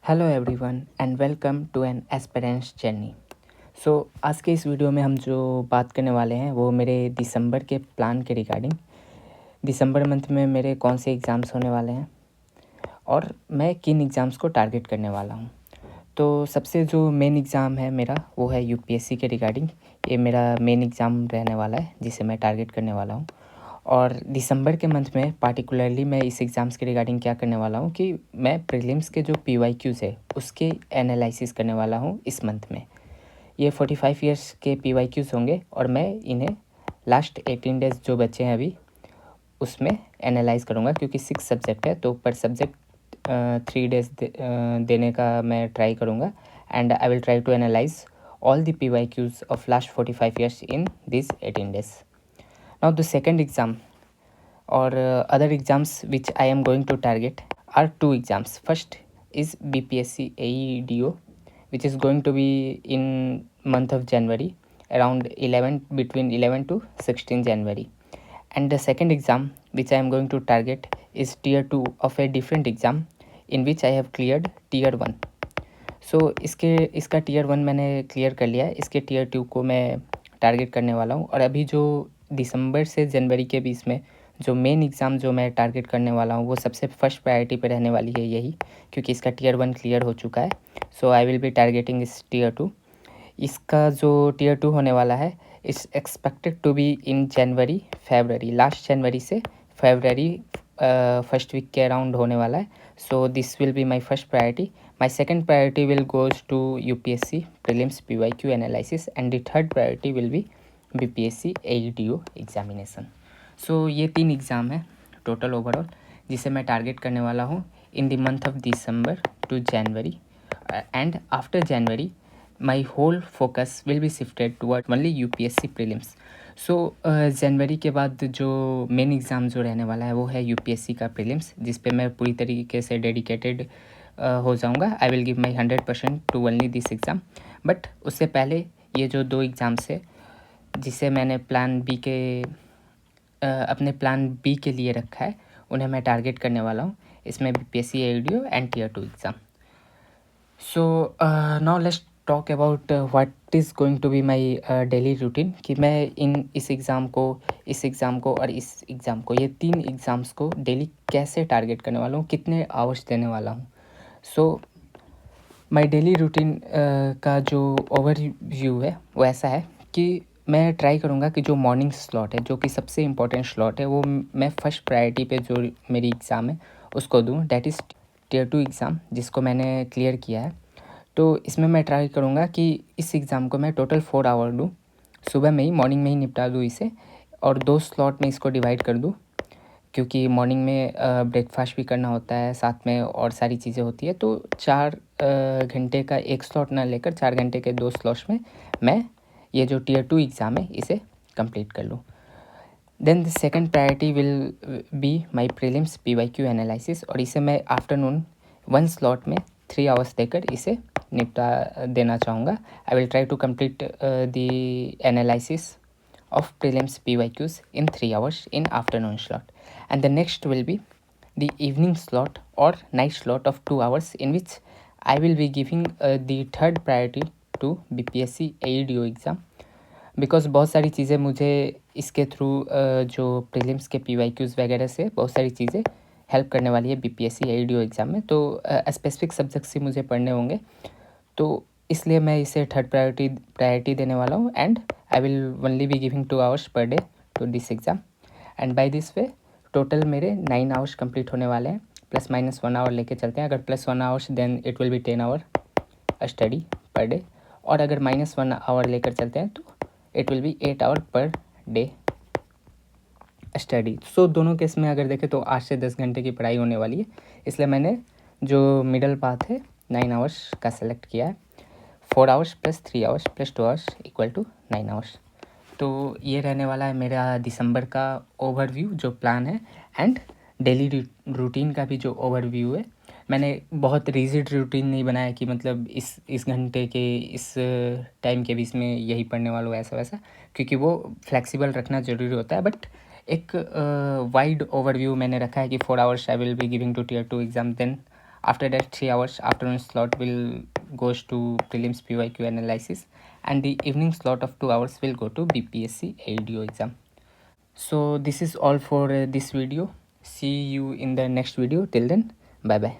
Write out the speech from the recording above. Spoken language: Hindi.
Hello everyone and welcome to an aspirants journey. आज के इस वीडियो में हम जो बात करने वाले हैं वो मेरे दिसंबर के प्लान के रिगार्डिंग। दिसंबर मंथ में मेरे कौन से एग्ज़ाम्स होने वाले हैं और मैं किन एग्ज़ाम्स को टारगेट करने वाला हूं। तो सबसे जो मेन एग्ज़ाम है मेरा वो है यूपीएससी के रिगार्डिंग। ये मेरा मेन एग्ज़ाम रहने वाला है जिसे मैं टारगेट करने वाला हूँ। और दिसंबर के मंथ में पार्टिकुलरली मैं इस एग्ज़ाम्स के रिगार्डिंग क्या करने वाला हूँ कि मैं प्रीलिम्स के जो पीवाईक्यूज़ है उसके एनालिसिस करने वाला हूँ इस मंथ में। ये 45 इयर्स के पीवाईक्यूज़ होंगे और मैं इन्हें लास्ट 18 डेज जो बचे हैं अभी उसमें एनालाइज करूँगा, क्योंकि 6 सब्जेक्ट है तो पर सब्जेक्ट 3 डेज देने का मैं ट्राई करूँगा। And I will try to analyze all the PYQs of last 45 years in these 18 days. Now the second exam or other exams which I am going to target are two exams. First is BPSC AEDO, which is going to be in month of January, around 11 between 11 to 16 January. And the second exam which I am going to target is tier 2 of a different exam in which I have cleared tier 1. इसका टियर 1 मैंने क्लियर कर लिया है। इसके टियर 2 को मैं टारगेट करने वाला हूँ। और अभी जो दिसंबर से जनवरी के बीच में जो मेन एग्ज़ाम जो मैं टारगेट करने वाला हूँ वो सबसे फर्स्ट प्रायोरिटी पे रहने वाली है यही, क्योंकि इसका टियर 1 क्लियर हो चुका है। So I will be targeting इस टियर 2। इसका जो टियर 2 होने वाला है it's expected to be in January February, last January से फेबररी फर्स्ट वीक के अराउंड होने वाला है। So this will be my first priority. My second priority will goes to UPSC prelims PYQ analysis and the third priority will be BPSC AEDO examination. ये 3 एग्ज़ाम है टोटल ओवरऑल जिसे मैं टारगेट करने वाला हूँ in the month of December to January. And after January my whole focus will be shifted toward only UPSC prelims. जनवरी के बाद जो मेन एग्ज़ाम जो रहने वाला है वो है UPSC का प्रीलिम्स, जिस पे मैं पूरी तरीके से डेडिकेटेड हो जाऊंगा। I will give my 100% to only this exam. But उससे पहले ये जो 2 एग्ज़ाम्स है जिसे मैंने अपने प्लान बी के लिए रखा है उन्हें मैं टारगेट करने वाला हूँ। इसमें BPSC AEDO and tier 2 exam. Now let's talk about what is going to be my daily routine, कि मैं इस एग्ज़ाम को इस एग्ज़ाम को और इस एग्ज़ाम को, ये 3 एग्ज़ाम्स को डेली कैसे टारगेट करने वाला हूँ, कितने आवर्स देने वाला हूँ। माई डेली रूटीन का जो ओवरव्यू है वो ऐसा है कि मैं ट्राई करूँगा कि जो मॉर्निंग स्लॉट है, जो कि सबसे इम्पोर्टेंट स्लॉट है, वो मैं फर्स्ट प्रायोरिटी पे जो मेरी एग्ज़ाम है उसको दूँ। डैट इज़ टियर 2 एग्ज़ाम, जिसको मैंने क्लियर किया है। तो इसमें मैं ट्राई करूँगा कि इस एग्ज़ाम को मैं टोटल 4 आवर दूँ, सुबह में ही मॉर्निंग में ही निपटा दूँ इसे, और 2 स्लॉट में इसको डिवाइड कर दूँ, क्योंकि मॉर्निंग में ब्रेकफास्ट भी करना होता है साथ में और सारी चीज़ें होती है। तो 4 घंटे का एक स्लॉट ना लेकर 4 घंटे के 2 स्लॉट्स में मैं ये जो टियर 2 एग्ज़ाम है इसे कंप्लीट कर लूँ। Then the second priority will be my prelims PYQ analysis, और इसे मैं आफ्टरनून 1 स्लॉट में 3 आवर्स देकर इसे निपटा देना चाहूँगा। I will try to complete the analysis of prelims PYQs in 3 hours in afternoon slot. And the next will be the evening slot or night slot of 2 hours, in which I will be giving the third priority to BPSC AEDO exam, because बहुत सारी चीज़ें मुझे इसके थ्रू जो प्रीलिम्स के PYQs वगैरह से बहुत सारी चीज़ें हेल्प करने वाली है BPSC AEDO एग्ज़ाम में। तो स्पेसिफिक सब्जेक्ट्स ही मुझे पढ़ने होंगे, तो इसलिए मैं इसे थर्ड प्रायोरिटी देने वाला हूँ। And I will only be giving 2 hours per day to this exam. And by this way total मेरे 9 आवर्स कंप्लीट होने वाले हैं, प्लस माइनस 1 आवर लेके चलते हैं। अगर plus 1 hours then it will be 10 hour study per day, और अगर माइनस 1 आवर लेकर चलते हैं तो it will be 8 hour per day study. दोनों केस में अगर देखें तो 8 से 10 घंटे की पढ़ाई होने वाली है, इसलिए मैंने जो मिडल पाथ है 9 आवर्स का सेलेक्ट किया है। 4 hours plus 3 hours plus 2 hours equal to 9 hours. तो ये रहने वाला है मेरा दिसंबर का ओवरव्यू जो प्लान है, एंड डेली रूटीन का भी जो ओवरव्यू है। मैंने बहुत रिजिड रूटीन नहीं बनाया कि मतलब इस घंटे के इस टाइम के बीच में यही पढ़ने वालों ऐसा वैसा, क्योंकि वो फ्लेक्सिबल रखना ज़रूरी होता है। बट एक वाइड ओवरव्यू मैंने रखा है कि 4 hours I will be giving to tier 2 exam, then After that 3 hours afternoon slot will goes to prelims PYQ analysis, and the evening slot of 2 hours will go to BPSC ADO exam. So this is all for this video. See you in the next video. Till then, bye bye.